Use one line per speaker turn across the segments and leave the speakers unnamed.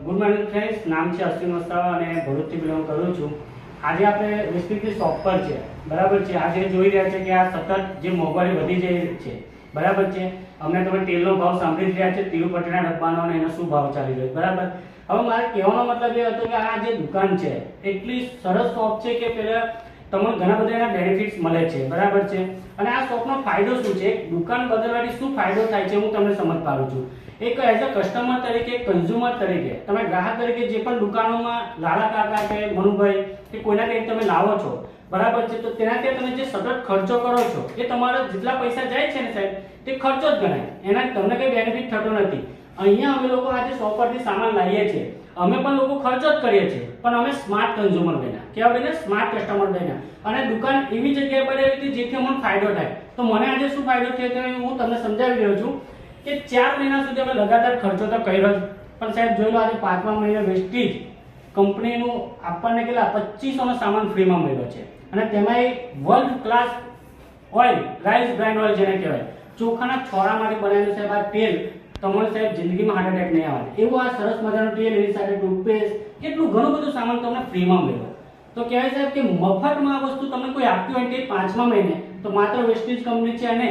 Good morning friends, નામ છે અશ્વિન વસ્ત્રાવા અને ભરૂચથી બિલોંગ કરું છું. આજે આપણે ડિસ્ટ્રિક્ટની શોપ પર છે, બરાબર છે. આજે જોઈ રહ્યા છે કે આ સતત જે મોંઘવારી વધી જાય છે, બરાબર છે. અમને તમે તેલનો ભાવ સાંભળી જ રહ્યા છે, તિરુપતિના ડબ્બાનો અને એનો શું ભાવ ચાલી રહ્યો, બરાબર. હવે મારે કહેવાનો મતલબ એ હતો કે આ જે દુકાન છે એટલી સરસ શોપ છે કે પહેલા તમને ઘણા બધા એના બેનિફિટ્સ મળે છે, બરાબર છે. અને આ શોપનો ફાયદો શું છે, દુકાન બદલવાથી શું ફાયદો થાય છે હું તમને સમજ પાડું છું. એક એઝ અ કસ્ટમર તરીકે, કન્ઝ્યુમર તરીકે, તમે ગ્રાહક તરીકે જે પણ દુકાનોમાં લાલા કાકા કે મનુભાઈ કે કોઈના કંઈ તમે લાવો છો, બરાબર છે, તો તેનાથી તમે જે સતત ખર્ચો કરો છો એ તમારા જેટલા પૈસા જાય છે ને સાહેબ, તે ખર્ચો જ ગણાય. એના તમને કંઈ બેનિફિટ થતો નથી. અહીંયા અમે લોકો આજે શોપ પરથી સામાન લાવીએ છીએ, અમે પણ લોકો ખર્ચો જ કરીએ છીએ, પણ અમે સ્માર્ટ કન્ઝ્યુમર બન્યા, કેવા બન્યા? સ્માર્ટ કસ્ટમર બન્યા. અને દુકાન એવી જગ્યાએ બનાવી હતી જેથી અમને ફાયદો થાય. તો મને આજે શું ફાયદો થયો તે હું તમને સમજાવી રહ્યો છું કે 4 મહિના સુધી અમે લગાતાર ખર્ચો તો કર્યો જ, પણ સાહેબ જોઈ લો આજે 5મા મહિને વેસ્ટીજ કંપનીનું આપણને કેટલા 2500 નો સામાન ફ્રીમાં મળ્યો છે. અને તેમાં એક world class oil, rice brand oil જેને કહેવાય, ચોખાના છોડામાંથી બનાવેલું સાહેબ આ તેલ તમારે સાહેબ જિંદગીમાં હાર્ટ એટેક નહીં આવે એવું આ સરસ મજાનું તેલ, એની સાથે ટૂથપેસ્ટ, કેટલું ઘણું બધું સામાન તમને ફ્રીમાં મળ્યો. તો કહેવાય સાહેબ કે મફતમાં આ વસ્તુ તમને કોઈ આપતી હોય તે 5મા મહિને તો માત્ર વેસ્ટીજ કંપની છે. અને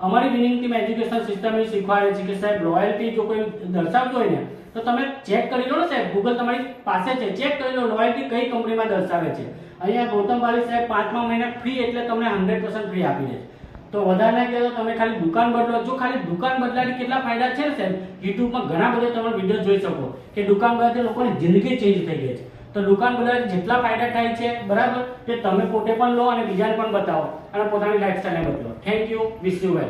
અમારી વિનિંગ ટીમ એજ્યુકેશન સિસ્ટમ એ શીખવાડે છે કે સાહેબ લોયલ્ટી જો કોઈ દર્શાવતું હોય ને તો તમે ચેક કરી લો ને સાહેબ, ગૂગલ તમારી પાસે છે, ચેક કરી લો લોયલ્ટી કઈ કંપનીમાં દર્શાવે છે. અહીંયા ગૌતમ પાલી સાહેબ 5મા મહિને ફ્રી એટલે તમને 100% ફ્રી આપી દે છે. તો વધારે ના કહેતો તમે ખાલી દુકાન બદલો. જો ખાલી દુકાન બદલાથી કેટલા ફાયદા છે ને સાહેબ, યુટ્યુબમાં ઘણા બધા તમે વિડીયો જોઈ શકો કે દુકાન બદલાથી લોકોની જિંદગી ચેન્જ થઈ ગઈ છે. તો દુકાન બદલાથી જેટલા ફાયદા થાય છે, બરાબર, તે તમે પોતે પણ લો અને બીજાને પણ બતાવો અને પોતાની લાઈફસ્ટાઈલને બદલો. Thank you, wish you well.